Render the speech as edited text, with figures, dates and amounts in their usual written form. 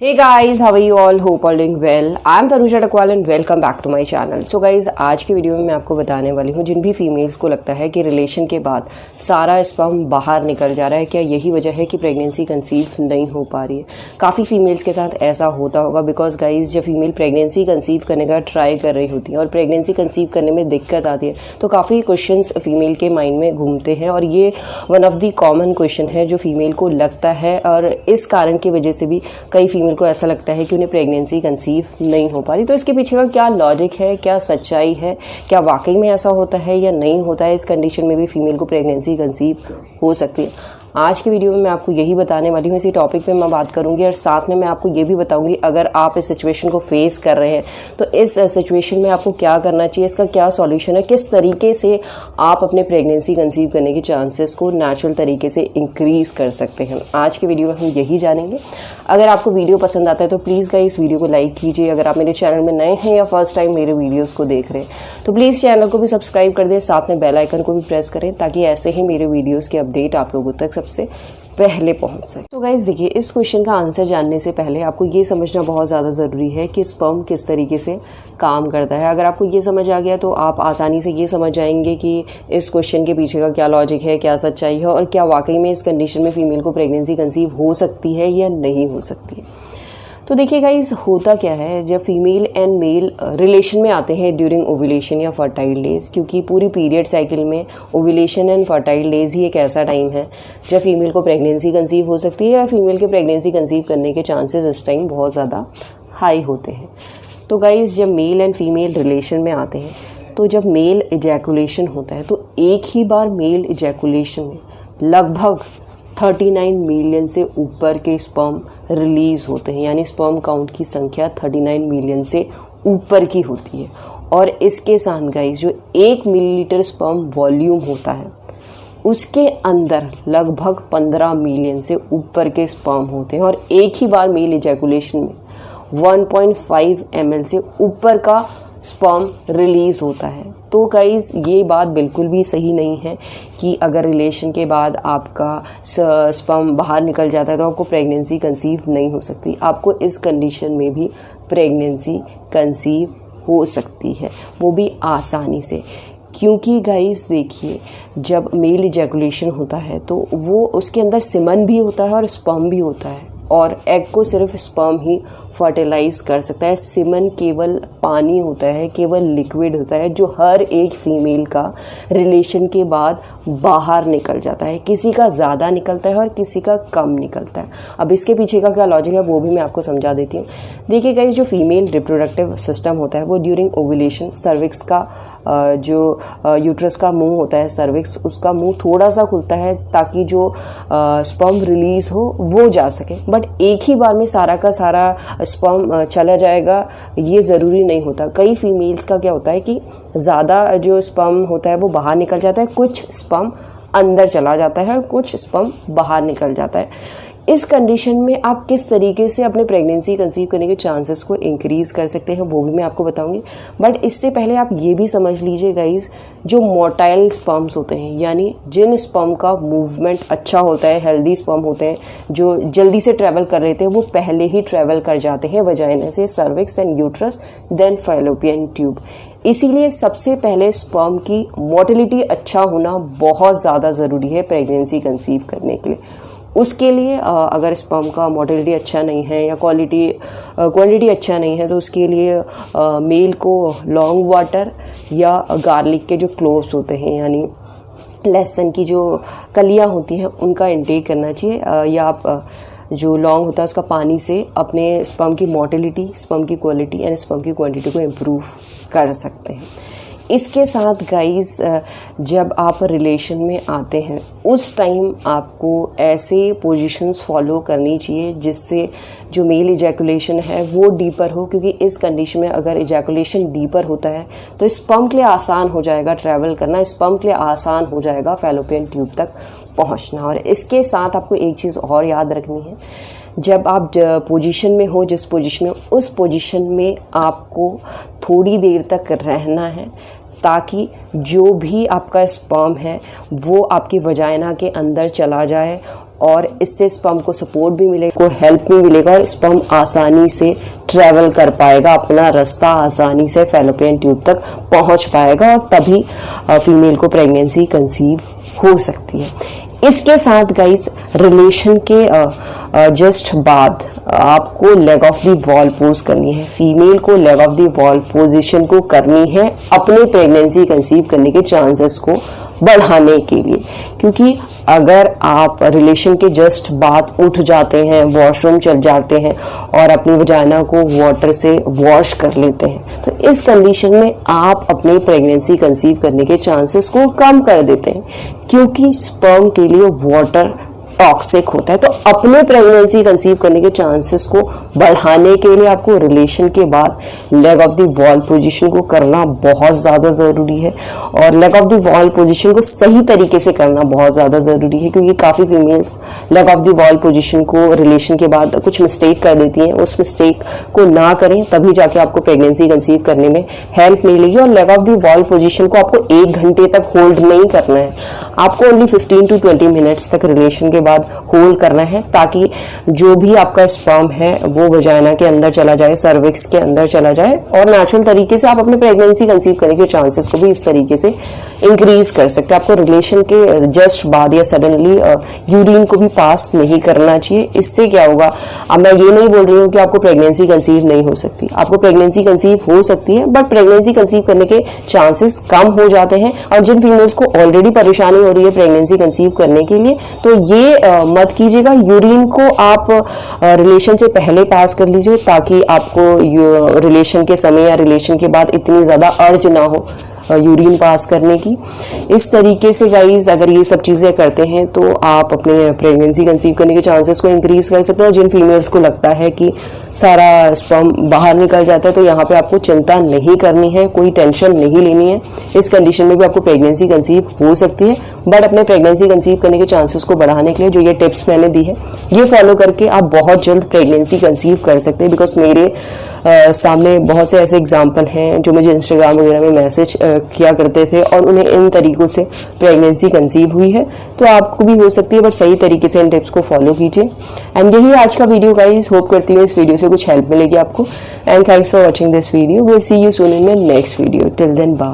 Hey guys, how are you all? Hope all doing well. I am Tanusha Takwal and welcome back to my channel. So guys, आज की video में मैं आपको बताने वाली हूँ जिन भी फीमेल्स को लगता है कि रिलेशन के बाद सारा स्पर्म बाहर निकल जा रहा है, क्या यही वजह है कि प्रेगनेंसी कंसीव नहीं हो पा रही है। काफ़ी फीमेल्स के साथ ऐसा होता होगा बिकॉज गाइज जब फीमेल प्रेगनेंसी कंसीव करने का ट्राई कर रही होती है और प्रेगनेंसी कंसीव करने में दिक्कत आती है तो काफ़ी क्वेश्चन फीमेल के माइंड में घूमते हैं और ये one of the common question है जो फीमेल को लगता है और इस कारण की वजह से भी कई फीमेल को ऐसा लगता है कि उन्हें प्रेगनेंसी कंसीव नहीं हो पा रही। तो इसके पीछे का क्या लॉजिक है, क्या सच्चाई है, क्या वाकई में ऐसा होता है या नहीं होता है, इस कंडीशन में भी फीमेल को प्रेगनेंसी कंसीव हो सकती है। आज की वीडियो में मैं आपको यही बताने वाली हूँ। इसी टॉपिक पे मैं बात करूँगी और साथ में मैं आपको ये भी बताऊँगी अगर आप इस सिचुएशन को फेस कर रहे हैं तो इस सिचुएशन में आपको क्या करना चाहिए, इसका क्या सॉल्यूशन है, किस तरीके से आप अपने प्रेगनेंसी कंसीव करने के चांसेस को नेचुरल तरीके से इंक्रीज कर सकते हैं। आज की वीडियो में हम यही जानेंगे। अगर आपको वीडियो पसंद आता है तो प्लीज़ गाइस इस वीडियो को लाइक कीजिए। अगर आप मेरे चैनल में नए हैं या फर्स्ट टाइम मेरे वीडियोज़ को देख रहे हैं तो प्लीज़ चैनल को भी सब्सक्राइब कर दें, साथ में बेल आइकन को भी प्रेस करें ताकि ऐसे ही मेरे वीडियोज़ के अपडेट आप लोगों तक सबसे पहले पहुंच सके। तो गाइज देखिए, इस क्वेश्चन का आंसर जानने से पहले आपको ये समझना बहुत ज़्यादा ज़रूरी है कि स्पर्म किस तरीके से काम करता है। अगर आपको ये समझ आ गया तो आप आसानी से ये समझ जाएंगे कि इस क्वेश्चन के पीछे का क्या लॉजिक है, क्या सच्चाई है और क्या वाकई में इस कंडीशन में फीमेल को प्रेगनेंसी कंसीव हो सकती है या नहीं हो सकती है। तो देखिए गाइस, होता क्या है जब फीमेल एंड मेल रिलेशन में आते हैं ड्यूरिंग ओव्यूलेशन या फर्टाइल डेज, क्योंकि पूरी पीरियड साइकिल में ओव्यूलेशन एंड फर्टाइल डेज ही एक ऐसा टाइम है जब फीमेल को प्रेगनेंसी कंसीव हो सकती है या फीमेल के प्रेगनेंसी कंसीव करने के चांसेस इस टाइम बहुत ज़्यादा हाई होते हैं। तो गाइस, जब मेल एंड फीमेल रिलेशन में आते हैं तो जब मेल इजैकुलेशन होता है तो एक ही बार मेल इजैकुलेशन में लगभग 39 मिलियन से ऊपर के स्पर्म रिलीज़ होते हैं, यानी स्पर्म काउंट की संख्या 39 मिलियन से ऊपर की होती है। और इसके साथ गाइस जो 1 मिलीलीटर स्पर्म वॉल्यूम होता है उसके अंदर लगभग 15 मिलियन से ऊपर के स्पर्म होते हैं और एक ही बार मेल इजैकुलेशन में 1.5 ml से ऊपर का स्पर्म रिलीज़ होता है। तो गाइज़ ये बात बिल्कुल भी सही नहीं है कि अगर रिलेशन के बाद आपका स्पर्म बाहर निकल जाता है तो आपको प्रेगनेंसी कंसीव नहीं हो सकती। आपको इस कंडीशन में भी प्रेगनेंसी कंसीव हो सकती है, वो भी आसानी से। क्योंकि गाइस देखिए, जब मेल इजैकुलेशन होता है तो वो उसके अंदर सीमन भी होता है और स्पर्म भी होता है और एग को सिर्फ स्पर्म ही फर्टिलाइज कर सकता है। सीमन केवल पानी होता है, केवल लिक्विड होता है जो हर एक फीमेल का रिलेशन के बाद बाहर निकल जाता है। किसी का ज़्यादा निकलता है और किसी का कम निकलता है। अब इसके पीछे का क्या लॉजिक है वो भी मैं आपको समझा देती हूँ। देखिए गाइस, जो फीमेल रिप्रोडक्टिव सिस्टम होता है वो ड्यूरिंग ओव्यूलेशन सर्विक्स का जो यूट्रस का मुंह होता है, सर्विक्स, उसका मुंह थोड़ा सा खुलता है ताकि जो स्पर्म रिलीज हो वो जा सके। बट एक ही बार में सारा का सारा स्पर्म चला जाएगा ये ज़रूरी नहीं होता। कई फीमेल्स का क्या होता है कि ज़्यादा जो स्पर्म होता है वो बाहर निकल जाता है, कुछ स्पर्म अंदर चला जाता है और कुछ स्पर्म बाहर निकल जाता है। इस कंडीशन में आप किस तरीके से अपने प्रेगनेंसी कंसीव करने के चांसेस को इंक्रीज़ कर सकते हैं वो भी मैं आपको बताऊंगी। बट इससे पहले आप ये भी समझ लीजिए गाइस, जो मोटाइल स्पर्म्स होते हैं यानी जिन स्पर्म का मूवमेंट अच्छा होता है, हेल्दी स्पर्म होते हैं जो जल्दी से ट्रैवल कर लेते हैं, वो पहले ही ट्रैवल कर जाते हैं वजाइना से cervix and uterus then fallopian tube. इसीलिए सबसे पहले स्पर्म की मोटिलिटी अच्छा होना बहुत ज़्यादा ज़रूरी है प्रेगनेंसी कंसीव करने के लिए। उसके लिए अगर स्पर्म का मोटिलिटी अच्छा नहीं है या क्वांटिटी अच्छा नहीं है तो उसके लिए मेल को लॉन्ग वाटर या गार्लिक के जो क्लोव्स होते हैं यानी लहसुन की जो कलियां होती हैं उनका इंटेक करना चाहिए। या आप जो लौंग होता है उसका पानी से अपने स्पर्म की मोटिलिटी, स्पर्म की क्वालिटी एंड स्पर्म की क्वांटिटी को इम्प्रूव कर सकते हैं। इसके साथ गाइस, जब आप रिलेशन में आते हैं उस टाइम आपको ऐसे पोजीशंस फॉलो करनी चाहिए जिससे जो मेल इजैकुलेशन है वो डीपर हो, क्योंकि इस कंडीशन में अगर इजैकुलेशन डीपर होता है तो स्पर्म के लिए आसान हो जाएगा ट्रैवल करना, स्पर्म के लिए आसान हो जाएगा फैलोपियन ट्यूब तक पहुंचना। और इसके साथ आपको एक चीज़ और याद रखनी है, जब आप पोजीशन में हो, जिस पोजीशन में, उस पोजीशन में आपको थोड़ी देर तक रहना है ताकि जो भी आपका स्पर्म है वो आपकी वजाइना के अंदर चला जाए और इससे स्पर्म को सपोर्ट भी मिलेगा, को हेल्प भी मिलेगा और स्पर्म आसानी से ट्रैवल कर पाएगा, अपना रास्ता आसानी से फैलोपियन ट्यूब तक पहुंच पाएगा और तभी फीमेल को प्रेगनेंसी कंसीव हो सकती है। इसके साथ गाइस रिलेशन के जस्ट बाद आपको leg of the wall pose करनी है। फीमेल को leg of the wall position को करनी है अपने प्रेगनेंसी कंसीव करने के चांसेस को बढ़ाने के लिए, क्योंकि अगर आप रिलेशन के जस्ट बाद उठ जाते हैं, वॉशरूम चल जाते हैं और अपनी वजाइना को वाटर से वॉश कर लेते हैं, तो इस कंडीशन में आप अपनी प्रेगनेंसी कंसीव करने के चांसेस को कम कर देते हैं, क्योंकि स्पर्म के लिए वाटर टॉक्सिक होता है। तो अपने प्रेगनेंसी कंसीव करने के चांसेस को बढ़ाने के लिए आपको रिलेशन के बाद leg of the wall position को करना बहुत ज़्यादा ज़रूरी है। और leg of the wall position को सही तरीके से करना बहुत ज़्यादा ज़रूरी है, क्योंकि काफ़ी females leg of the wall position को रिलेशन के बाद कुछ मिस्टेक कर देती हैं। उस मिस्टेक को ना करें, तभी जाके आपको प्रेगनेंसी कंसीव करने में हेल्प मिलेगी। और leg of the wall position को आपको 1 घंटे तक होल्ड नहीं करना है, आपको ओनली 15 to 20 मिनट्स तक रिलेशन के बाद होल्ड करना है, ताकि जो भी आपका स्पर्म है वो वजाइना के अंदर चला जाए, सर्विक्स के अंदर चला जाए और नेचुरल तरीके से आप अपने प्रेगनेंसी कंसीव करने के चांसेस को भी इस तरीके से इंक्रीज कर सकते हैं। आपको रिलेशन के जस्ट बाद या सडनली यूरिन को भी पास नहीं करना चाहिए। इससे क्या होगा, अब मैं ये नहीं बोल रही हूँ कि आपको प्रेगनेंसी कंसीव नहीं हो सकती, आपको प्रेगनेंसी कंसीव हो सकती है, बट प्रेगनेंसी कंसीव करने के चांसेस कम हो जाते हैं। और जिन फीमेल्स को ऑलरेडी परेशानी हो रही है प्रेगनेंसी कंसीव करने के लिए, तो ये मत कीजिएगा। यूरिन को आप रिलेशन से पहले पास कर लीजिए, ताकि आपको रिलेशन के समय या रिलेशन के बाद इतनी ज्यादा अर्ज ना हो यूरिन पास करने की। इस तरीके से गाइज अगर ये सब चीज़ें करते हैं तो आप अपने प्रेगनेंसी कंसीव करने के चांसेस को इंक्रीज कर सकते हैं। और जिन फीमेल्स को लगता है कि सारा स्पर्म बाहर निकल जाता है, तो यहाँ पे आपको चिंता नहीं करनी है, कोई टेंशन नहीं लेनी है। इस कंडीशन में भी आपको प्रेगनेंसी कंसीव हो सकती है, बट अपने प्रेगनेंसी कंसीव करने के चांसेस को बढ़ाने के लिए जो ये टिप्स मैंने दी है, ये फॉलो करके आप बहुत जल्द प्रेगनेंसी कंसीव कर सकते हैं। बिकॉज मेरे सामने बहुत से ऐसे एग्जाम्पल हैं जो मुझे इंस्टाग्राम वगैरह में मैसेज किया करते थे और उन्हें इन तरीकों से प्रेगनेंसी कंसीव हुई है। तो आपको भी हो सकती है, बट सही तरीके से इन टिप्स को फॉलो कीजिए। एंड यही आज का वीडियो गाइस, होप करती हूँ इस वीडियो से कुछ हेल्प मिलेगी आपको। And thanks for watching this video. Will see you soon in my next video. Till then bye.